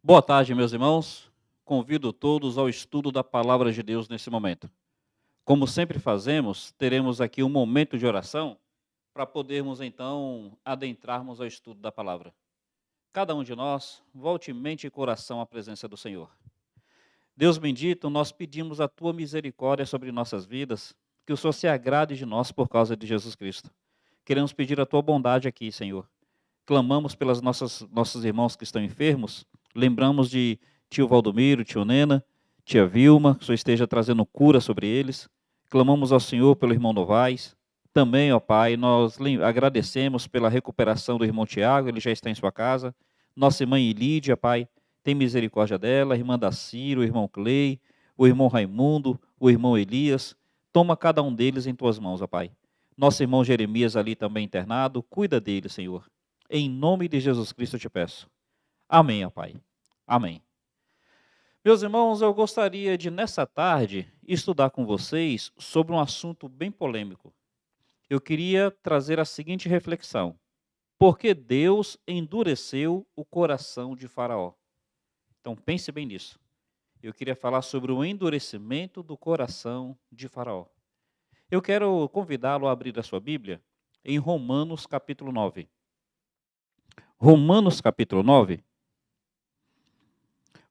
Boa tarde, meus irmãos. Convido todos ao estudo da palavra de Deus nesse momento. Como sempre fazemos, teremos aqui um momento de oração para podermos então adentrarmos ao estudo da palavra. Cada um de nós, volte mente e coração à presença do Senhor. Deus bendito, nós pedimos a tua misericórdia sobre nossas vidas, que o Senhor se agrade de nós por causa de Jesus Cristo. Queremos pedir a tua bondade aqui, Senhor. Clamamos pelas nossos irmãos que estão enfermos, lembramos de tio Valdomiro, tio Nena, tia Vilma, que o Senhor esteja trazendo cura sobre eles. Clamamos ao Senhor pelo irmão Novaes. Também, ó Pai, nós agradecemos pela recuperação do irmão Tiago, ele já está em sua casa. Nossa irmã Ilídia, Pai, tem misericórdia dela, a irmã Daciro, o irmão Clay, o irmão Raimundo, o irmão Elias. Toma cada um deles em tuas mãos, ó Pai. Nosso irmão Jeremias ali também internado, cuida dele, Senhor. Em nome de Jesus Cristo eu te peço. Amém, ó Pai. Amém. Meus irmãos, eu gostaria de, nessa tarde, estudar com vocês sobre um assunto bem polêmico. Eu queria trazer a seguinte reflexão. Por que Deus endureceu o coração de Faraó? Então, pense bem nisso. Eu queria falar sobre o endurecimento do coração de Faraó. Eu quero convidá-lo a abrir a sua Bíblia em Romanos capítulo 9. Romanos capítulo 9.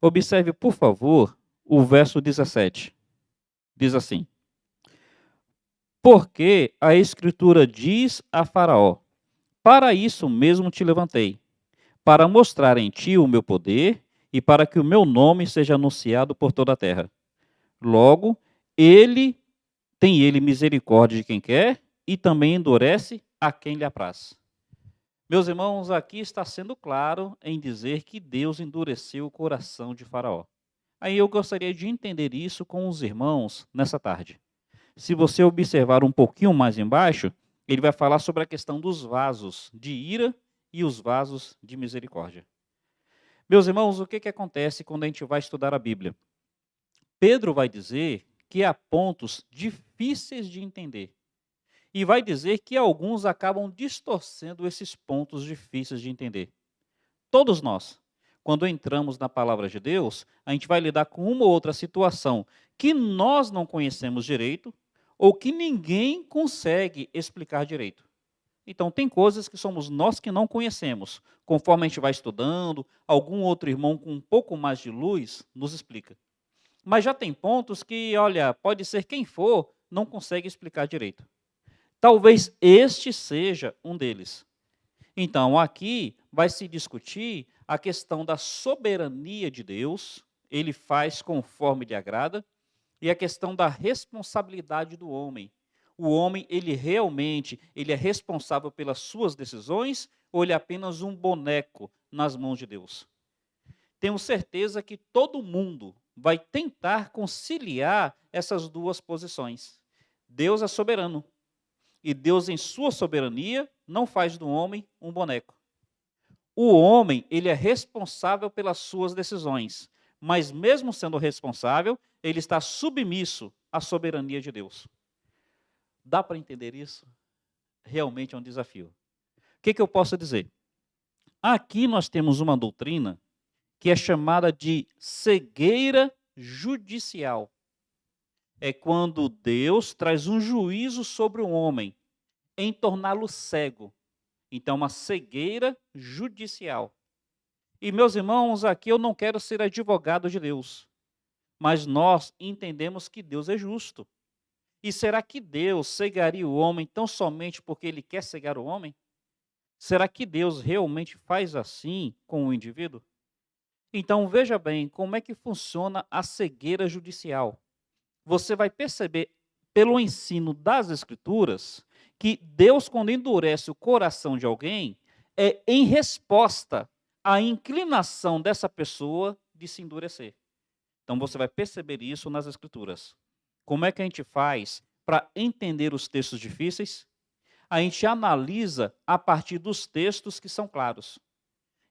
Observe, por favor, o verso 17. Diz assim: Porque a Escritura diz a Faraó: Para isso mesmo te levantei, para mostrar em ti o meu poder e para que o meu nome seja anunciado por toda a terra. Logo, tem ele misericórdia de quem quer e também endurece a quem lhe apraz. Meus irmãos, aqui está sendo claro em dizer que Deus endureceu o coração de Faraó. Aí eu gostaria de entender isso com os irmãos nessa tarde. Se você observar um pouquinho mais embaixo, ele vai falar sobre a questão dos vasos de ira e os vasos de misericórdia. Meus irmãos, o que acontece quando a gente vai estudar a Bíblia? Pedro vai dizer que há pontos difíceis de entender. E vai dizer que alguns acabam distorcendo esses pontos difíceis de entender. Todos nós, quando entramos na palavra de Deus, a gente vai lidar com uma ou outra situação que nós não conhecemos direito ou que ninguém consegue explicar direito. Então, tem coisas que somos nós que não conhecemos. Conforme a gente vai estudando, algum outro irmão com um pouco mais de luz nos explica. Mas já tem pontos que, olha, pode ser quem for, não consegue explicar direito. Talvez este seja um deles. Então, aqui vai se discutir a questão da soberania de Deus, ele faz conforme lhe agrada, e a questão da responsabilidade do homem. O homem, ele é responsável pelas suas decisões ou ele é apenas um boneco nas mãos de Deus? Tenho certeza que todo mundo vai tentar conciliar essas duas posições. Deus é soberano. E Deus, em sua soberania, não faz do homem um boneco. O homem, ele é responsável pelas suas decisões, mas mesmo sendo responsável, ele está submisso à soberania de Deus. Dá para entender isso? Realmente é um desafio. O que eu posso dizer? Aqui nós temos uma doutrina que é chamada de cegueira judicial. É quando Deus traz um juízo sobre o homem, em torná-lo cego. Então, uma cegueira judicial. E, meus irmãos, aqui eu não quero ser advogado de Deus, mas nós entendemos que Deus é justo. E será que Deus cegaria o homem tão somente porque ele quer cegar o homem? Será que Deus realmente faz assim com o indivíduo? Então, veja bem como é que funciona a cegueira judicial. Você vai perceber, pelo ensino das Escrituras, que Deus, quando endurece o coração de alguém, é em resposta à inclinação dessa pessoa de se endurecer. Então, você vai perceber isso nas Escrituras. Como é que a gente faz para entender os textos difíceis? A gente analisa a partir dos textos que são claros.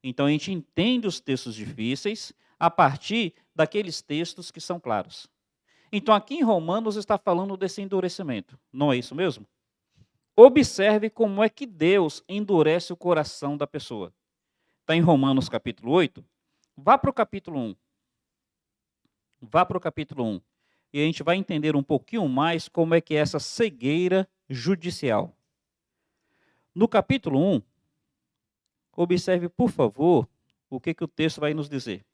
Então, a gente entende os textos difíceis a partir daqueles textos que são claros. Então, aqui em Romanos está falando desse endurecimento. Não é isso mesmo? Observe como é que Deus endurece o coração da pessoa. Está em Romanos capítulo 8, Vá para o capítulo 1. Vá para o capítulo 1. E a gente vai entender um pouquinho mais como é que é essa cegueira judicial. No capítulo 1, observe, por favor, o que o texto vai nos dizer.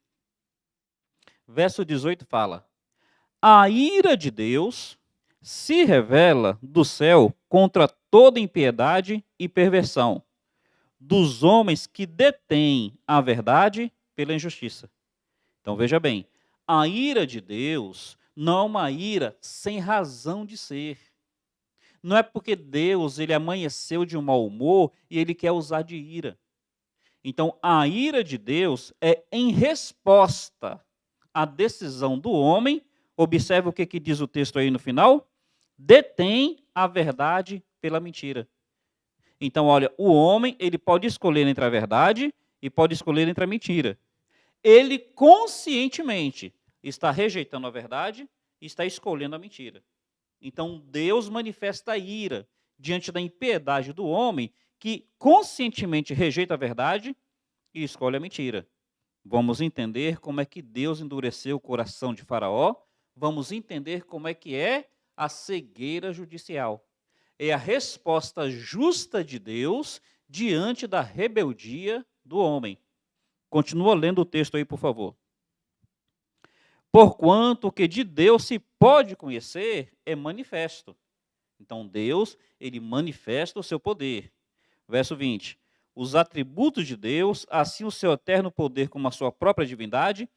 Verso 18 fala: a ira de Deus se revela do céu contra toda impiedade e perversão dos homens que detêm a verdade pela injustiça. Então veja bem, a ira de Deus não é uma ira sem razão de ser. Não é porque Deus ele amanheceu de um mau humor e ele quer usar de ira. Então a ira de Deus é em resposta à decisão do homem. Observe o que diz o texto aí no final: detém a verdade pela mentira. Então, olha, o homem ele pode escolher entre a verdade e pode escolher entre a mentira. Ele conscientemente está rejeitando a verdade e está escolhendo a mentira. Então, Deus manifesta ira diante da impiedade do homem que conscientemente rejeita a verdade e escolhe a mentira. Vamos entender como é que Deus endureceu o coração de Faraó. Vamos entender como é que é a cegueira judicial. É a resposta justa de Deus diante da rebeldia do homem. Continua lendo o texto aí, por favor. Porquanto o que de Deus se pode conhecer é manifesto. Então Deus, ele manifesta o seu poder. Verso 20. Os atributos de Deus, assim o seu eterno poder como a sua própria divindade,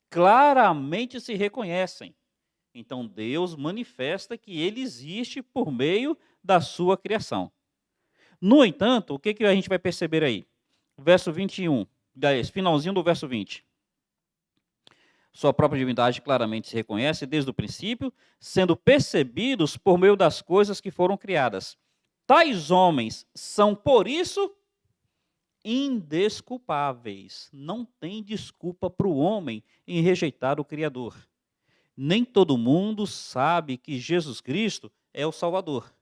claramente se reconhecem. Então Deus manifesta que ele existe por meio da sua criação. No entanto, o que a gente vai perceber aí? Verso 21, finalzinho do verso 20. Sua própria divindade claramente se reconhece desde o princípio, sendo percebidos por meio das coisas que foram criadas. Tais homens são, por isso, indesculpáveis. Não tem desculpa para o homem em rejeitar o Criador. Nem todo mundo sabe que Jesus Cristo é o Salvador.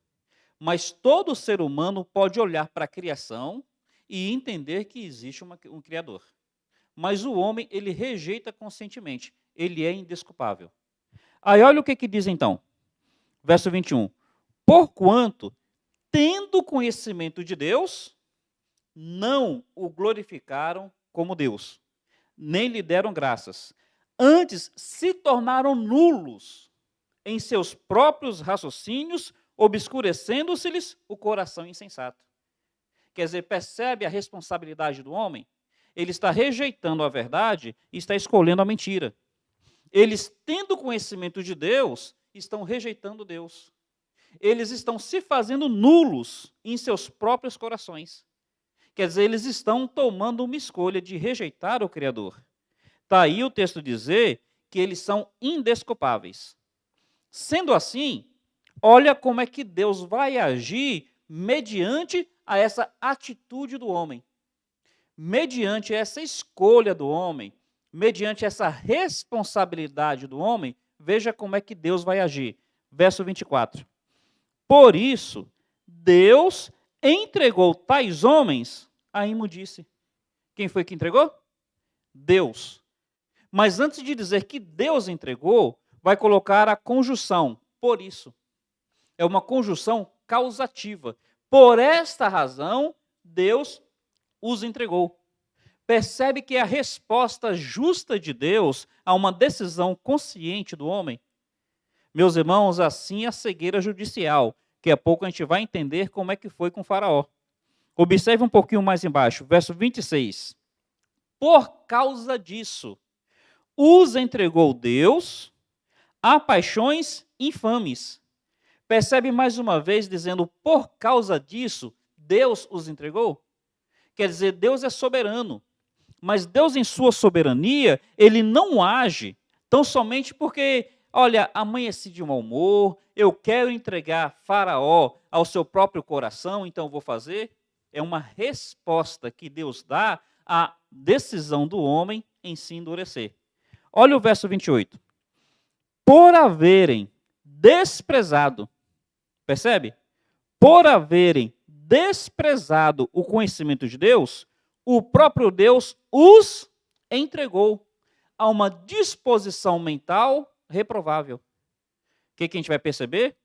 Mas todo ser humano pode olhar para a criação e entender que existe um Criador. Mas o homem, ele rejeita conscientemente. Ele é indesculpável. Aí olha o que diz então. Verso 21. Porquanto, tendo conhecimento de Deus, não o glorificaram como Deus, nem lhe deram graças. Antes, se tornaram nulos em seus próprios raciocínios, obscurecendo-se-lhes o coração insensato. Quer dizer, percebe a responsabilidade do homem? Ele está rejeitando a verdade e está escolhendo a mentira. Eles, tendo conhecimento de Deus, estão rejeitando Deus. Eles estão se fazendo nulos em seus próprios corações. Quer dizer, eles estão tomando uma escolha de rejeitar o Criador. Está aí o texto dizer que eles são indesculpáveis. Sendo assim, olha como é que Deus vai agir mediante a essa atitude do homem. Mediante essa escolha do homem, mediante essa responsabilidade do homem, veja como é que Deus vai agir. Verso 24. Por isso, Deus entregou tais homens à imundície. Quem foi que entregou? Deus. Mas antes de dizer que Deus entregou, vai colocar a conjunção, por isso. É uma conjunção causativa. Por esta razão, Deus os entregou. Percebe que é a resposta justa de Deus a uma decisão consciente do homem? Meus irmãos, assim é a cegueira judicial. Daqui a pouco a gente vai entender como é que foi com Faraó. Observe um pouquinho mais embaixo, verso 26. Por causa disso, os entregou Deus a paixões infames. Percebe mais uma vez dizendo, por causa disso, Deus os entregou? Quer dizer, Deus é soberano. Mas Deus, em sua soberania, ele não age tão somente porque, olha, amanheci de mau humor, eu quero entregar Faraó ao seu próprio coração, então vou fazer. É uma resposta que Deus dá à decisão do homem em se endurecer. Olha o verso 28. Por haverem desprezado, percebe? Por haverem desprezado o conhecimento de Deus, o próprio Deus os entregou a uma disposição mental reprovável. O que a gente vai perceber?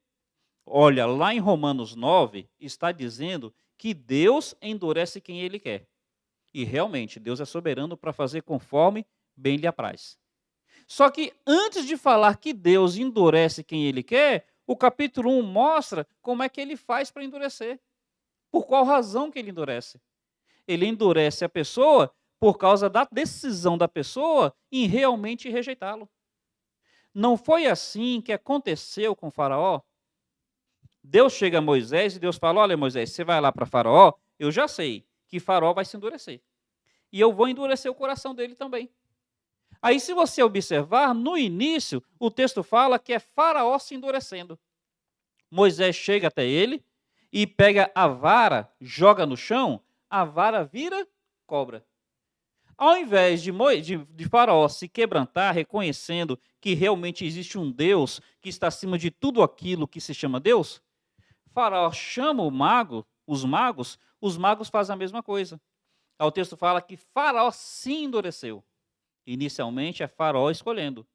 Olha, lá em Romanos 9, está dizendo que Deus endurece quem Ele quer. E realmente, Deus é soberano para fazer conforme bem lhe apraz. Só que antes de falar que Deus endurece quem Ele quer, o capítulo 1 mostra como é que Ele faz para endurecer. Por qual razão que Ele endurece? Ele endurece a pessoa por causa da decisão da pessoa em realmente rejeitá-lo. Não foi assim que aconteceu com Faraó? Deus chega a Moisés e Deus fala: olha, Moisés, você vai lá para Faraó, eu já sei que Faraó vai se endurecer. E eu vou endurecer o coração dele também. Aí, se você observar, no início, o texto fala que é Faraó se endurecendo. Moisés chega até ele e pega a vara, joga no chão, a vara vira cobra. Ao invés de Faraó se quebrantar, reconhecendo que realmente existe um Deus que está acima de tudo aquilo que se chama Deus, Faraó chama os magos fazem a mesma coisa. O texto fala que Faraó se endureceu. Inicialmente é Faraó escolhendo.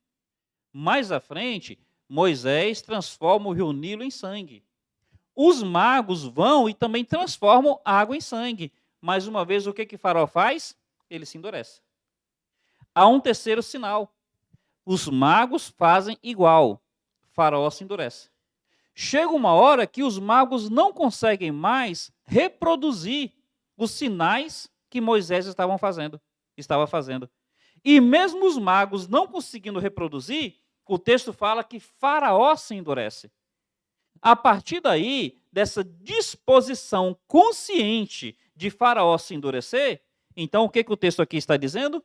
Mais à frente, Moisés transforma o rio Nilo em sangue. Os magos vão e também transformam água em sangue. Mais uma vez, o que Faraó faz? Ele se endurece. Há um terceiro sinal. Os magos fazem igual. Faraó se endurece. Chega uma hora que os magos não conseguem mais reproduzir os sinais que Moisés estava fazendo. E mesmo os magos não conseguindo reproduzir, o texto fala que Faraó se endurece. A partir daí, dessa disposição consciente de Faraó se endurecer, então o que o texto aqui está dizendo?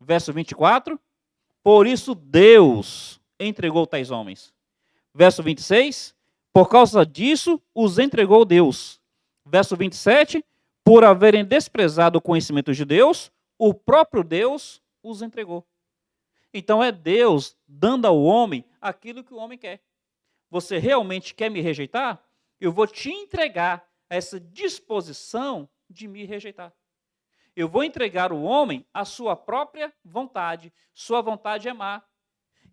Verso 24, por isso Deus entregou tais homens. Verso 26, por causa disso os entregou Deus. Verso 27, por haverem desprezado o conhecimento de Deus, o próprio Deus os entregou. Então é Deus dando ao homem aquilo que o homem quer. Você realmente quer me rejeitar? Eu vou te entregar essa disposição de me rejeitar. Eu vou entregar o homem à sua própria vontade. Sua vontade é má.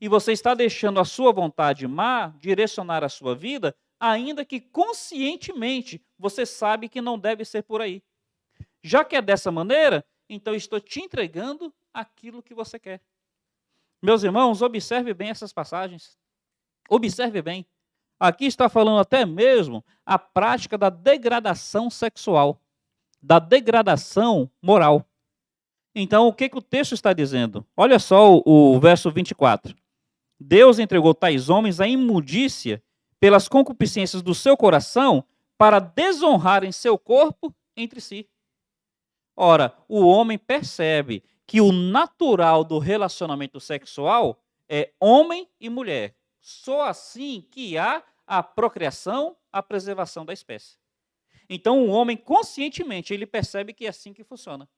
E você está deixando a sua vontade má direcionar a sua vida, ainda que conscientemente você sabe que não deve ser por aí. Já que é dessa maneira, então estou te entregando aquilo que você quer. Meus irmãos, observe bem essas passagens. Observe bem. Aqui está falando até mesmo a prática da degradação sexual, da degradação moral. Então, o que o texto está dizendo? Olha só o verso 24. Deus entregou tais homens à imundícia pelas concupiscências do seu coração para desonrarem seu corpo entre si. Ora, o homem percebe que o natural do relacionamento sexual é homem e mulher. Só assim que há a procriação, a preservação da espécie. Então, o homem, conscientemente, ele percebe que é assim que funciona.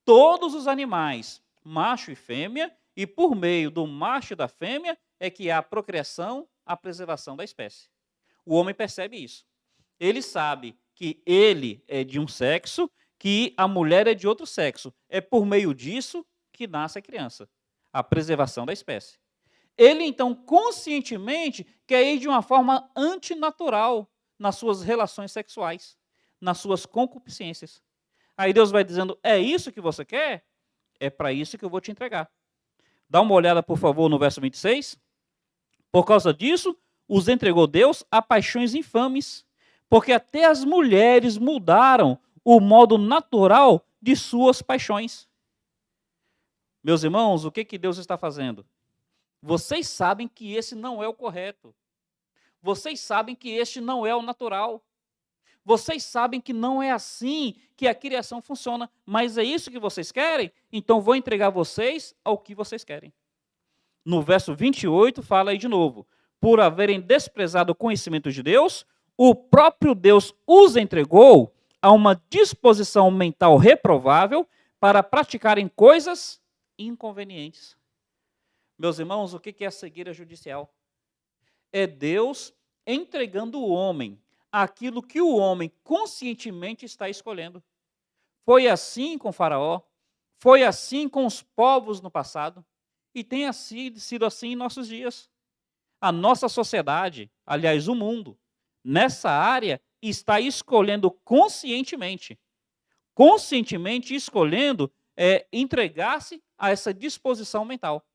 Todos os animais, macho e fêmea, e por meio do macho e da fêmea, é que há a procriação, a preservação da espécie. O homem percebe isso. Ele sabe que ele é de um sexo, que a mulher é de outro sexo. É por meio disso que nasce a criança, a preservação da espécie. Ele, então, conscientemente, quer ir de uma forma antinatural nas suas relações sexuais, nas suas concupiscências. Aí Deus vai dizendo, é isso que você quer? É para isso que eu vou te entregar. Dá uma olhada, por favor, no verso 26. Por causa disso, os entregou Deus a paixões infames, porque até as mulheres mudaram o modo natural de suas paixões. Meus irmãos, o que Deus está fazendo? Vocês sabem que esse não é o correto. Vocês sabem que este não é o natural. Vocês sabem que não é assim que a criação funciona, mas é isso que vocês querem? Então vou entregar vocês ao que vocês querem. No verso 28 fala aí de novo, por haverem desprezado o conhecimento de Deus, o próprio Deus os entregou a uma disposição mental reprovável para praticarem coisas inconvenientes. Meus irmãos, o que é a cegueira judicial? É Deus entregando o homem aquilo que o homem conscientemente está escolhendo. Foi assim com Faraó, Foi assim com os povos no passado e tem sido assim em nossos dias. A nossa sociedade, aliás, o mundo, nessa área, está escolhendo conscientemente escolhendo entregar-se a essa disposição mental.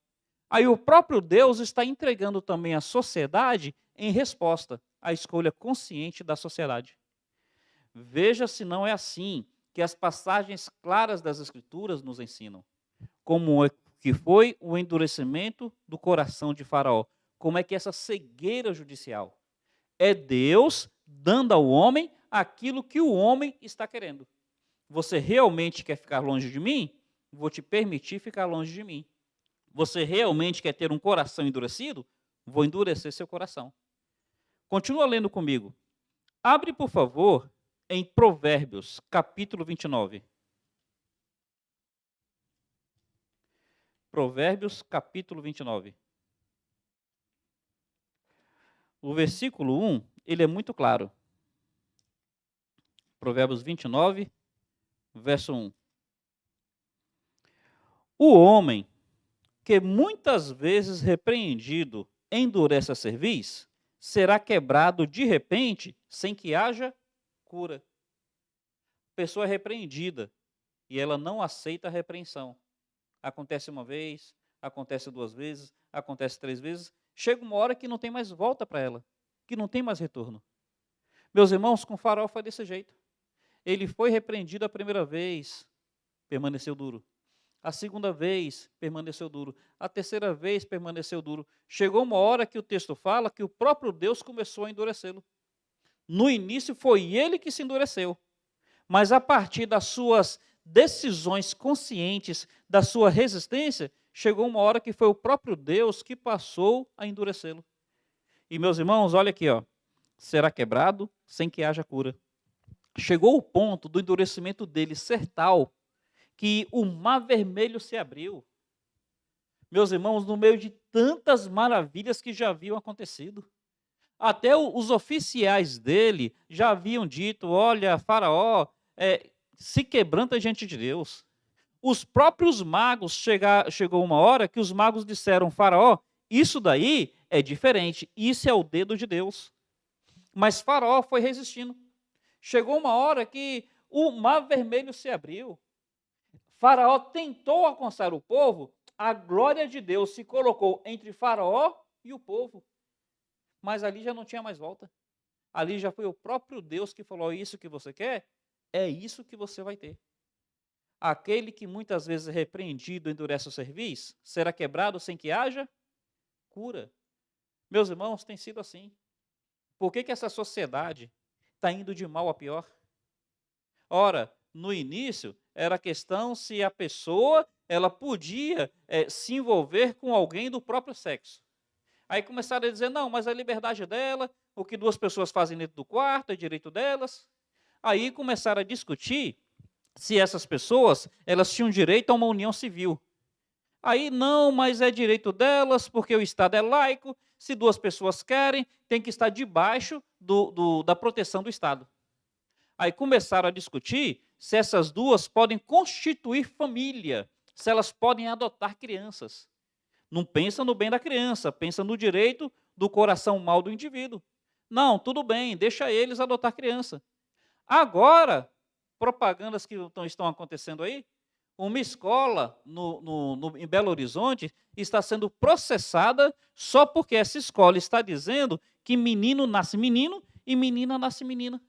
Aí o próprio Deus está entregando também a sociedade em resposta à escolha consciente da sociedade. Veja se não é assim que as passagens claras das Escrituras nos ensinam. Como é que foi o endurecimento do coração de Faraó. Como é que essa cegueira judicial é Deus dando ao homem aquilo que o homem está querendo. Você realmente quer ficar longe de mim? Vou te permitir ficar longe de mim. Você realmente quer ter um coração endurecido? Vou endurecer seu coração. Continua lendo comigo. Abre, por favor, em Provérbios, capítulo 29. Provérbios, capítulo 29. O versículo 1, ele é muito claro. Provérbios 29, verso 1. O homem que muitas vezes repreendido endurece a cerviz, será quebrado de repente, sem que haja cura. A pessoa é repreendida e ela não aceita a repreensão. Acontece uma vez, acontece duas vezes, acontece três vezes, chega uma hora que não tem mais volta para ela, que não tem mais retorno. Meus irmãos, com Faraó foi desse jeito. Ele foi repreendido a primeira vez, permaneceu duro. A segunda vez, permaneceu duro. A terceira vez, permaneceu duro. Chegou uma hora que o texto fala que o próprio Deus começou a endurecê-lo. No início foi ele que se endureceu. Mas a partir das suas decisões conscientes, da sua resistência, chegou uma hora que foi o próprio Deus que passou a endurecê-lo. E meus irmãos, olha aqui, ó, será quebrado sem que haja cura. Chegou o ponto do endurecimento dele ser tal que o mar vermelho se abriu. Meus irmãos, no meio de tantas maravilhas que já haviam acontecido. Até os oficiais dele já haviam dito, olha, Faraó, se quebranta diante de Deus. Os próprios magos, chegou uma hora que os magos disseram, Faraó, isso daí é diferente, isso é o dedo de Deus. Mas Faraó foi resistindo. Chegou uma hora que o mar vermelho se abriu. Faraó tentou alcançar o povo, a glória de Deus se colocou entre Faraó e o povo. Mas ali já não tinha mais volta. Ali já foi o próprio Deus que falou, isso que você quer, é isso que você vai ter. Aquele que muitas vezes é repreendido endurece o cerviz, será quebrado sem que haja cura. Meus irmãos, tem sido assim. Por que essa sociedade está indo de mal a pior? Ora, no início, era a questão se a pessoa ela podia se envolver com alguém do próprio sexo. Aí começaram a dizer, não, mas a liberdade dela, o que duas pessoas fazem dentro do quarto é direito delas. Aí começaram a discutir se essas pessoas elas tinham direito a uma união civil. Aí não, mas é direito delas, porque o Estado é laico, se duas pessoas querem, tem que estar debaixo da proteção do Estado. Aí começaram a discutir se essas duas podem constituir família, se elas podem adotar crianças. Não pensa no bem da criança, pensa no direito do coração mau do indivíduo. Não, tudo bem, deixa eles adotar criança. Agora, propagandas que estão acontecendo aí, uma escola em Belo Horizonte está sendo processada só porque essa escola está dizendo que menino nasce menino e menina nasce menina.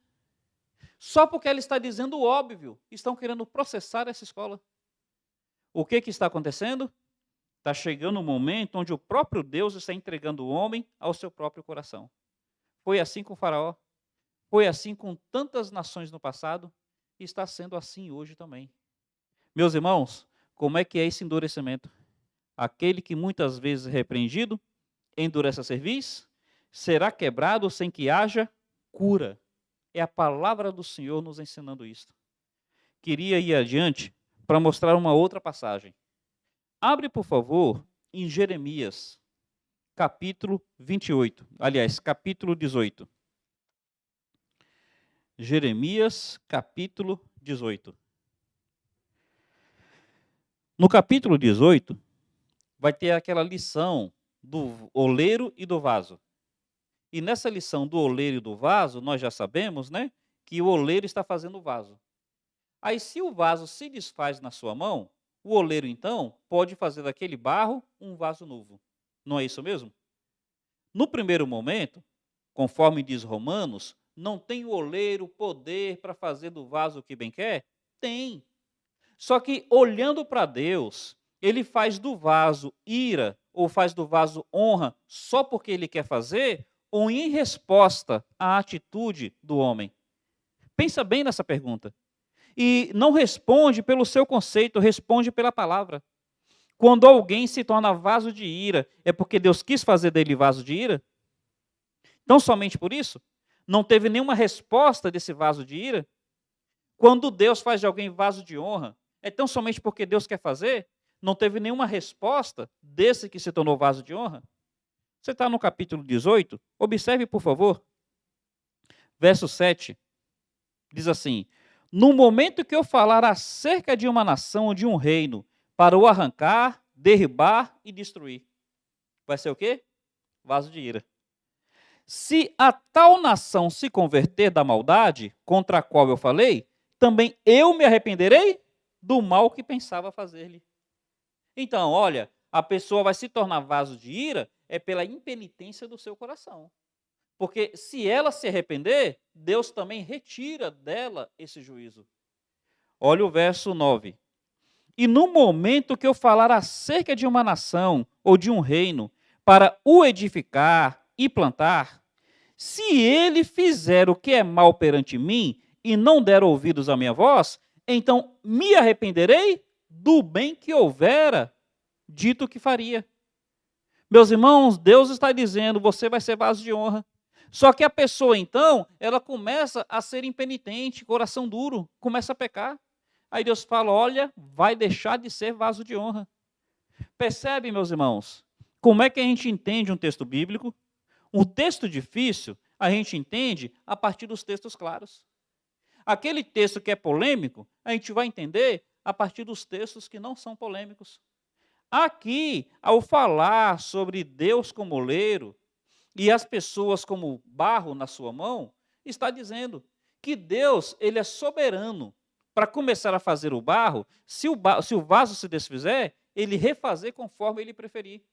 Só porque ela está dizendo o óbvio, estão querendo processar essa escola. O que está acontecendo? Está chegando um momento onde o próprio Deus está entregando o homem ao seu próprio coração. Foi assim com o Faraó, foi assim com tantas nações no passado, e está sendo assim hoje também. Meus irmãos, como é que é esse endurecimento? Aquele que muitas vezes é repreendido, endurece a cerviz, será quebrado sem que haja cura. É a palavra do Senhor nos ensinando isto. Queria ir adiante para mostrar uma outra passagem. Abre, por favor, em Jeremias, capítulo 28. Aliás, capítulo 18. Jeremias, capítulo 18. No capítulo 18, vai ter aquela lição do oleiro e do vaso. E nessa lição do oleiro e do vaso, nós já sabemos, né, que o oleiro está fazendo o vaso. Aí, se o vaso se desfaz na sua mão, o oleiro, então, pode fazer daquele barro um vaso novo. Não é isso mesmo? No primeiro momento, conforme diz Romanos, não tem o oleiro poder para fazer do vaso o que bem quer? Tem. Só que, olhando para Deus, ele faz do vaso ira ou faz do vaso honra só porque ele quer fazer ou em resposta à atitude do homem? Pensa bem nessa pergunta. E não responde pelo seu conceito, responde pela palavra. Quando alguém se torna vaso de ira, é porque Deus quis fazer dele vaso de ira? Então, somente por isso? Não teve nenhuma resposta desse vaso de ira? Quando Deus faz de alguém vaso de honra, é tão somente porque Deus quer fazer? Não teve nenhuma resposta desse que se tornou vaso de honra? Você está no capítulo 18? Observe, por favor. Verso 7. Diz assim: no momento que eu falar acerca de uma nação ou de um reino, para o arrancar, derribar e destruir. Vai ser o quê? Vaso de ira. Se a tal nação se converter da maldade contra a qual eu falei, também eu me arrependerei do mal que pensava fazer-lhe. Então, olha, a pessoa vai se tornar vaso de ira é pela impenitência do seu coração. Porque se ela se arrepender, Deus também retira dela esse juízo. Olha o verso 9. E no momento que eu falar acerca de uma nação ou de um reino, para o edificar e plantar, se ele fizer o que é mal perante mim e não der ouvidos à minha voz, então me arrependerei do bem que houvera dito que faria. Meus irmãos, Deus está dizendo, você vai ser vaso de honra. Só que a pessoa, então, ela começa a ser impenitente, coração duro, começa a pecar. Aí Deus fala, olha, vai deixar de ser vaso de honra. Percebe, meus irmãos, como é que a gente entende um texto bíblico? Um texto difícil, a gente entende a partir dos textos claros. Aquele texto que é polêmico, a gente vai entender a partir dos textos que não são polêmicos. Aqui, ao falar sobre Deus como oleiro e as pessoas como barro na sua mão, está dizendo que Deus, ele é soberano para começar a fazer o barro, se o vaso se desfizer, ele refazer conforme ele preferir.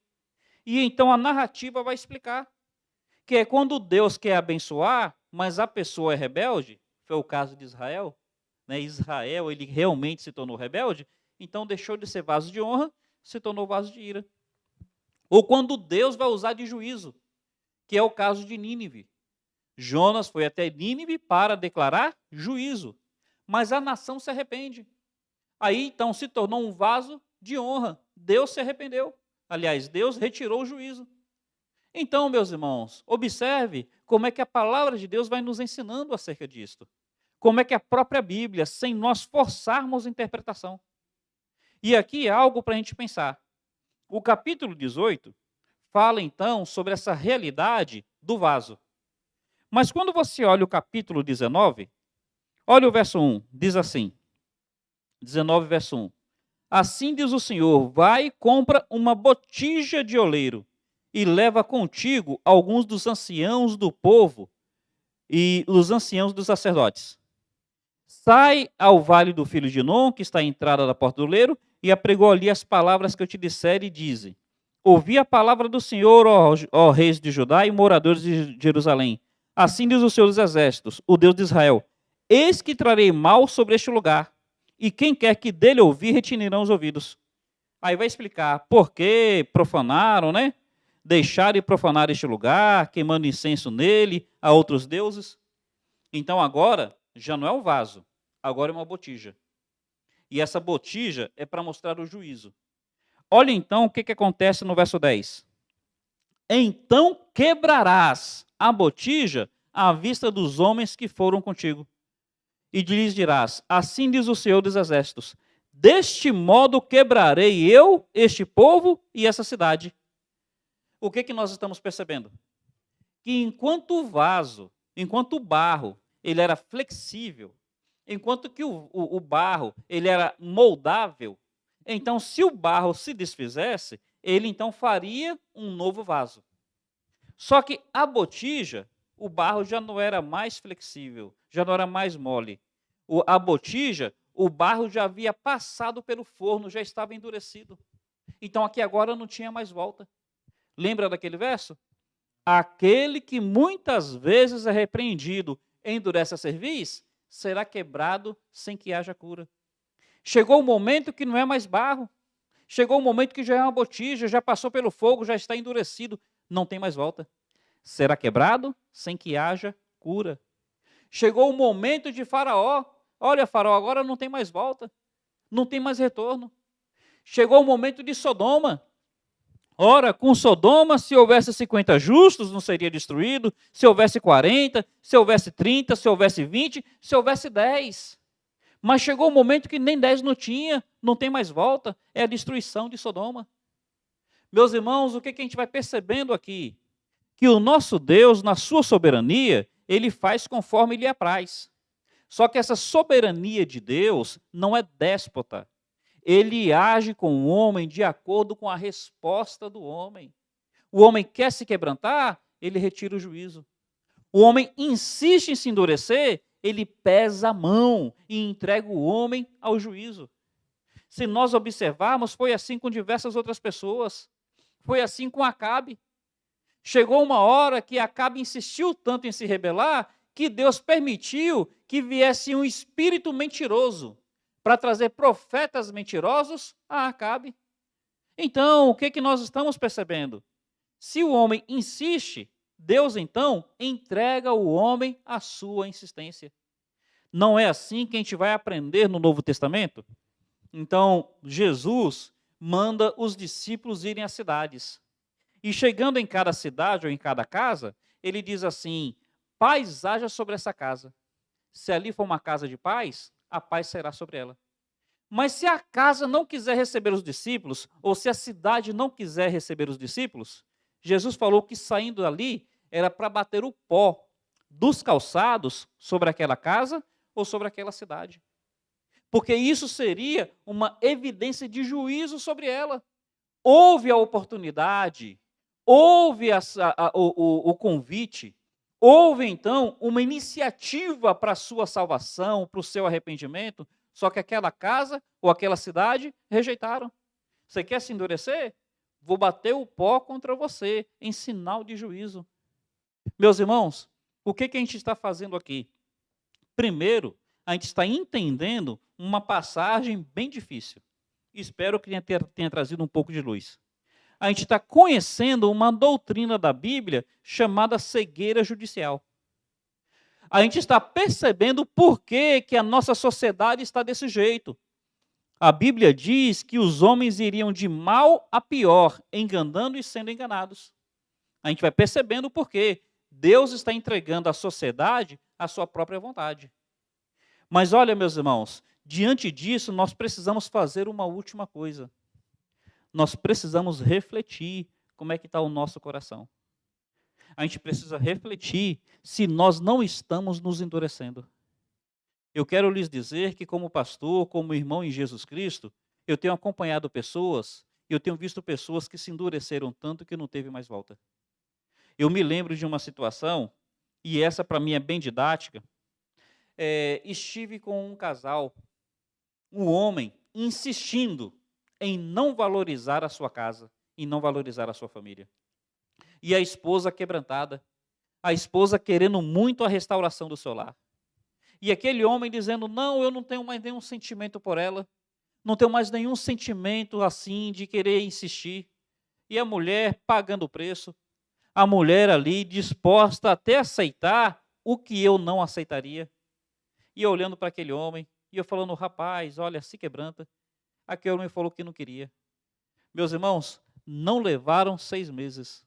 E então a narrativa vai explicar que é quando Deus quer abençoar, mas a pessoa é rebelde, foi o caso de Israel, né? Israel, ele realmente se tornou rebelde, então deixou de ser vaso de honra, se tornou vaso de ira. Ou quando Deus vai usar de juízo, que é o caso de Nínive. Jonas foi até Nínive para declarar juízo, mas a nação se arrepende. Aí então se tornou um vaso de honra. Deus se arrependeu. Aliás, Deus retirou o juízo. Então, meus irmãos, observe como é que a palavra de Deus vai nos ensinando acerca disto. Como é que a própria Bíblia, sem nós forçarmos a interpretação. E aqui é algo para a gente pensar. O capítulo 18 fala então sobre essa realidade do vaso. Mas quando você olha o capítulo 19, olha o verso 1, diz assim, 19, verso 1. Assim diz o Senhor, vai e compra uma botija de oleiro e leva contigo alguns dos anciãos do povo e os anciãos dos sacerdotes. Sai ao vale do filho de Non, que está à entrada da porta do oleiro, e apregou ali as palavras que eu te disser e dize, ouvi a palavra do Senhor, ó reis de Judá e moradores de Jerusalém. Assim diz o Senhor dos Exércitos, o Deus de Israel, eis que trarei mal sobre este lugar, e quem quer que dele ouvir, retinirão os ouvidos. Aí vai explicar por que profanaram, né? Deixaram e profanaram este lugar, queimando incenso nele, a outros deuses. Então agora, já não é um vaso, agora é uma botija. E essa botija é para mostrar o juízo. Olha então o que acontece no verso 10. Então quebrarás a botija à vista dos homens que foram contigo. E lhes dirás, assim diz o Senhor dos Exércitos, deste modo quebrarei eu, este povo e essa cidade. O que nós estamos percebendo? Que enquanto o vaso, enquanto o barro, ele era flexível, enquanto que o barro, ele era moldável, Então, se o barro se desfizesse, ele então faria um novo vaso. Só que a botija, o barro já não era mais flexível, já não era mais mole. A botija, o barro já havia passado pelo forno, já estava endurecido. Então aqui agora não tinha mais volta. Lembra daquele verso? Aquele que muitas vezes é repreendido, endurece a cerviz, será quebrado sem que haja cura. Chegou o momento que não é mais barro. Chegou o momento que já é uma botija, já passou pelo fogo, já está endurecido, não tem mais volta. Será quebrado sem que haja cura. Chegou o momento de Faraó. Olha, Faraó, agora não tem mais volta, não tem mais retorno. Chegou o momento de Sodoma. Ora, com Sodoma, se houvesse 50 justos, não seria destruído. Se houvesse 40, se houvesse 30, se houvesse 20, se houvesse 10. Mas chegou o momento que nem 10 não tinha, não tem mais volta. É a destruição de Sodoma. Meus irmãos, o que a gente vai percebendo aqui? Que o nosso Deus, na sua soberania, ele faz conforme lhe apraz. Só que essa soberania de Deus não é déspota. Ele age com o homem de acordo com a resposta do homem. O homem quer se quebrantar, ele retira o juízo. O homem insiste em se endurecer, ele pesa a mão e entrega o homem ao juízo. Se nós observarmos, foi assim com diversas outras pessoas. Foi assim com Acabe. Chegou uma hora que Acabe insistiu tanto em se rebelar, que Deus permitiu que viesse um espírito mentiroso para trazer profetas mentirosos a Acabe. Então, o que nós estamos percebendo? Se o homem insiste, Deus então entrega o homem à sua insistência. Não é assim que a gente vai aprender no Novo Testamento? Então, Jesus manda os discípulos irem às cidades. E chegando em cada cidade ou em cada casa, ele diz assim: paz haja sobre essa casa. Se ali for uma casa de paz, a paz será sobre ela. Mas se a casa não quiser receber os discípulos, ou se a cidade não quiser receber os discípulos, Jesus falou que saindo dali era para bater o pó dos calçados sobre aquela casa ou sobre aquela cidade. Porque isso seria uma evidência de juízo sobre ela. Houve a oportunidade, houve o convite, houve então uma iniciativa para a sua salvação, para o seu arrependimento, só que aquela casa ou aquela cidade rejeitaram. Você quer se endurecer? Vou bater o pó contra você, em sinal de juízo. Meus irmãos, o que a gente está fazendo aqui? Primeiro, a gente está entendendo uma passagem bem difícil. Espero que tenha trazido um pouco de luz. A gente está conhecendo uma doutrina da Bíblia chamada cegueira judicial. A gente está percebendo por que a nossa sociedade está desse jeito. A Bíblia diz que os homens iriam de mal a pior, enganando e sendo enganados. A gente vai percebendo por quê. Deus está entregando à sociedade a sua própria vontade. Mas olha, meus irmãos, diante disso, nós precisamos fazer uma última coisa. Nós precisamos refletir como é que está o nosso coração. A gente precisa refletir se nós não estamos nos endurecendo. Eu quero lhes dizer que como pastor, como irmão em Jesus Cristo, eu tenho acompanhado pessoas, eu tenho visto pessoas que se endureceram tanto que não teve mais volta. Eu me lembro de uma situação, e essa para mim é bem didática. Estive com um casal, um homem insistindo em não valorizar a sua casa, em não valorizar a sua família. E a esposa quebrantada, a esposa querendo muito a restauração do seu lar. E aquele homem dizendo: não, eu não tenho mais nenhum sentimento por ela, não tenho mais nenhum sentimento assim de querer insistir. E a mulher pagando o preço, a mulher ali disposta até a aceitar o que eu não aceitaria. E eu olhando para aquele homem, e eu falando: rapaz, olha, se quebranta. Aquele homem falou que não queria. Meus irmãos, não levaram 6 meses.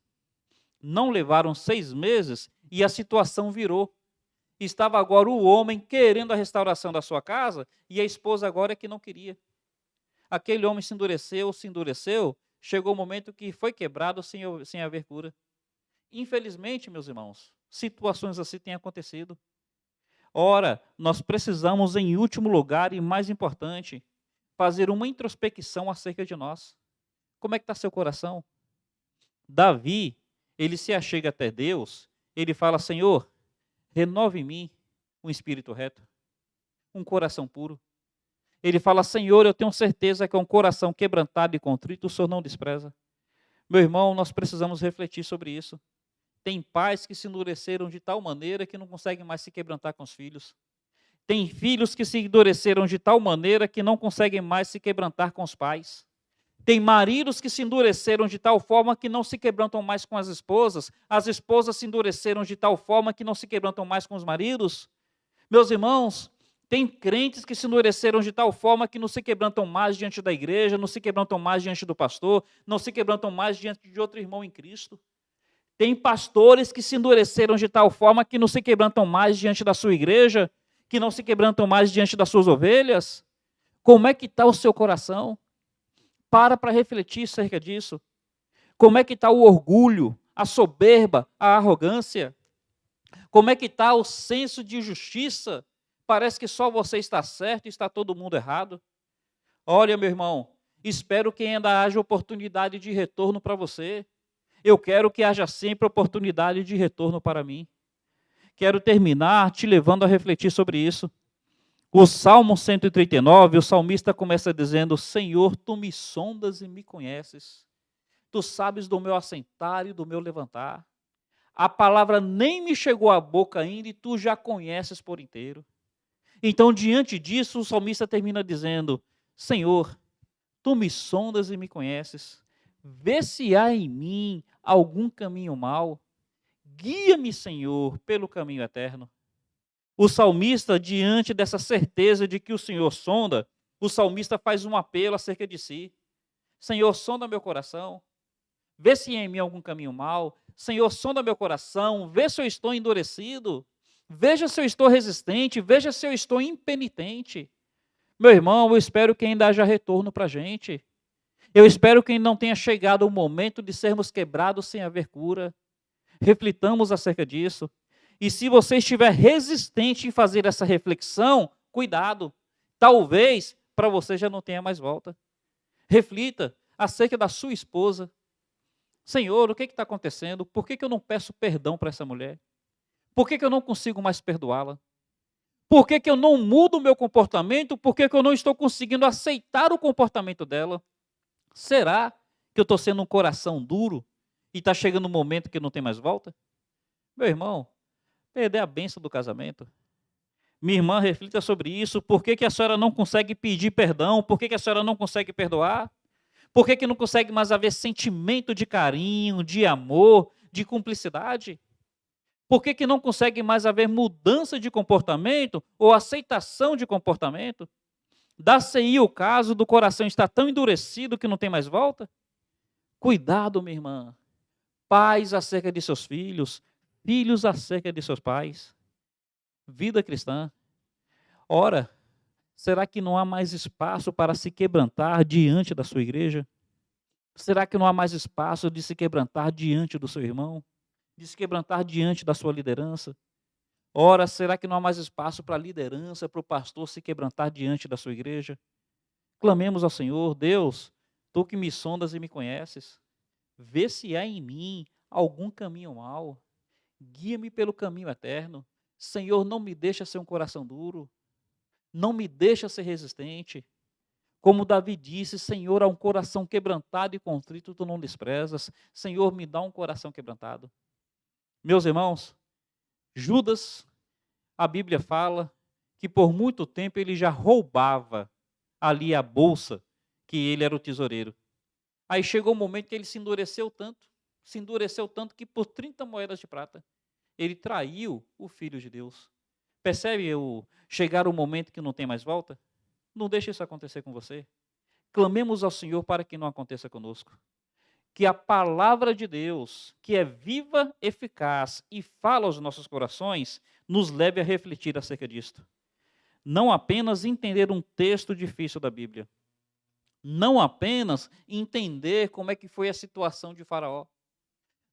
Não levaram 6 meses e a situação virou. Estava agora o homem querendo a restauração da sua casa e a esposa agora é que não queria. Aquele homem se endureceu, chegou o momento que foi quebrado sem haver cura. Infelizmente, meus irmãos, situações assim têm acontecido. Ora, nós precisamos, em último lugar e mais importante, fazer uma introspecção acerca de nós. Como é que está seu coração? Davi, ele se achega até Deus, ele fala: Senhor, renove em mim um espírito reto, um coração puro. Ele fala: Senhor, eu tenho certeza que é um coração quebrantado e contrito, o Senhor não despreza. Meu irmão, nós precisamos refletir sobre isso. Tem pais que se endureceram de tal maneira que não conseguem mais se quebrantar com os filhos. Tem filhos que se endureceram de tal maneira que não conseguem mais se quebrantar com os pais. Tem maridos que se endureceram de tal forma que não se quebrantam mais com as esposas se endureceram de tal forma que não se quebrantam mais com os maridos. Meus irmãos, tem crentes que se endureceram de tal forma que não se quebrantam mais diante da igreja, não se quebrantam mais diante do pastor, não se quebrantam mais diante de outro irmão em Cristo. Tem pastores que se endureceram de tal forma que não se quebrantam mais diante da sua igreja, que não se quebrantam mais diante das suas ovelhas. Como é que está o seu coração? Para refletir acerca disso. Como é que está o orgulho, a soberba, a arrogância? Como é que está o senso de justiça? Parece que só você está certo e está todo mundo errado. Olha, meu irmão, espero que ainda haja oportunidade de retorno para você. Eu quero que haja sempre oportunidade de retorno para mim. Quero terminar te levando a refletir sobre isso. O Salmo 139, o salmista começa dizendo: Senhor, tu me sondas e me conheces. Tu sabes do meu assentar e do meu levantar. A palavra nem me chegou à boca ainda e tu já conheces por inteiro. Então, diante disso, o salmista termina dizendo: Senhor, tu me sondas e me conheces. Vê se há em mim algum caminho mau. Guia-me, Senhor, pelo caminho eterno. O salmista, diante dessa certeza de que o Senhor sonda, o salmista faz um apelo acerca de si. Senhor, sonda meu coração. Vê se há em mim algum caminho mau. Senhor, sonda meu coração. Vê se eu estou endurecido. Veja se eu estou resistente. Veja se eu estou impenitente. Meu irmão, eu espero que ainda haja retorno para a gente. Eu espero que ainda não tenha chegado o momento de sermos quebrados sem haver cura. Reflitamos acerca disso. E se você estiver resistente em fazer essa reflexão, cuidado. Talvez para você já não tenha mais volta. Reflita acerca da sua esposa. Senhor, o que está acontecendo? Por que eu não peço perdão para essa mulher? Por que eu não consigo mais perdoá-la? Por que eu não mudo o meu comportamento? Por que eu não estou conseguindo aceitar o comportamento dela? Será que eu estou sendo um coração duro e está chegando um momento que não tem mais volta? Meu irmão, perder a bênção do casamento. Minha irmã, reflita sobre isso. Por que a senhora não consegue pedir perdão? Por que a senhora não consegue perdoar? Por que não consegue mais haver sentimento de carinho, de amor, de cumplicidade? Por que não consegue mais haver mudança de comportamento ou aceitação de comportamento? Dá-se aí o caso do coração estar tão endurecido que não tem mais volta? Cuidado, minha irmã. Pais acerca de seus filhos, filhos acerca de seus pais. Vida cristã. Ora, será que não há mais espaço para se quebrantar diante da sua igreja? Será que não há mais espaço de se quebrantar diante do seu irmão? De se quebrantar diante da sua liderança? Ora, será que não há mais espaço para a liderança, para o pastor se quebrantar diante da sua igreja? Clamemos ao Senhor: Deus, tu que me sondas e me conheces, vê se há em mim algum caminho mau, guia-me pelo caminho eterno. Senhor, não me deixa ser um coração duro, não me deixa ser resistente. Como Davi disse: Senhor, há um coração quebrantado e contrito, tu não desprezas. Senhor, me dá um coração quebrantado. Meus irmãos, Judas, a Bíblia fala que por muito tempo ele já roubava ali a bolsa, que ele era o tesoureiro. Aí chegou o momento que ele se endureceu tanto que por 30 moedas de prata, ele traiu o Filho de Deus. Percebe chegar o momento que não tem mais volta? Não deixe isso acontecer com você. Clamemos ao Senhor para que não aconteça conosco. Que a palavra de Deus, que é viva, eficaz e fala aos nossos corações, nos leve a refletir acerca disto. Não apenas entender um texto difícil da Bíblia. Não apenas entender como é que foi a situação de Faraó.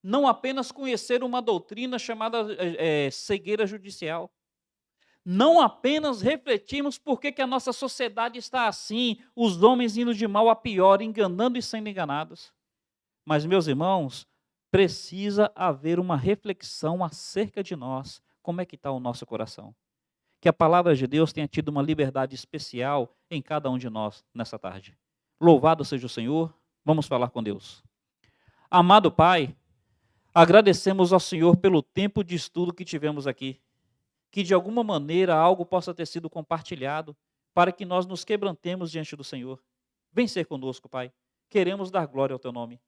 Não apenas conhecer uma doutrina chamada cegueira judicial. Não apenas refletirmos por que a nossa sociedade está assim, os homens indo de mal a pior, enganando e sendo enganados. Mas, meus irmãos, precisa haver uma reflexão acerca de nós. Como é que está o nosso coração? Que a palavra de Deus tenha tido uma liberdade especial em cada um de nós nessa tarde. Louvado seja o Senhor. Vamos falar com Deus. Amado Pai, agradecemos ao Senhor pelo tempo de estudo que tivemos aqui. Que de alguma maneira algo possa ter sido compartilhado para que nós nos quebrantemos diante do Senhor. Vem ser conosco, Pai. Queremos dar glória ao Teu nome.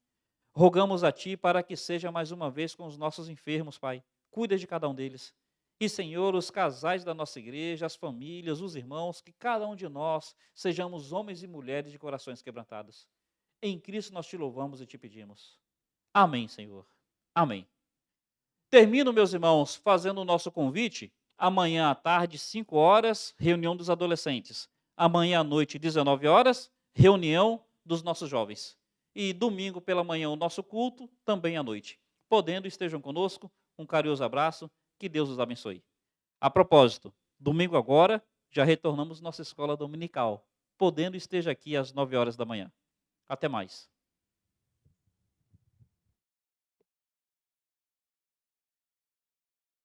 Rogamos a Ti para que seja mais uma vez com os nossos enfermos, Pai. Cuida de cada um deles. E, Senhor, os casais da nossa igreja, as famílias, os irmãos, que cada um de nós sejamos homens e mulheres de corações quebrantados. Em Cristo nós Te louvamos e Te pedimos. Amém, Senhor. Amém. Termino, meus irmãos, fazendo o nosso convite. Amanhã à tarde, 5 horas, reunião dos adolescentes. Amanhã à noite, 19 horas, reunião dos nossos jovens. E domingo pela manhã, o nosso culto, também à noite. Podendo, estejam conosco. Um carinhoso abraço. Que Deus os abençoe. A propósito, domingo agora, já retornamos nossa escola dominical. Podendo, esteja aqui às 9 horas da manhã. Até mais.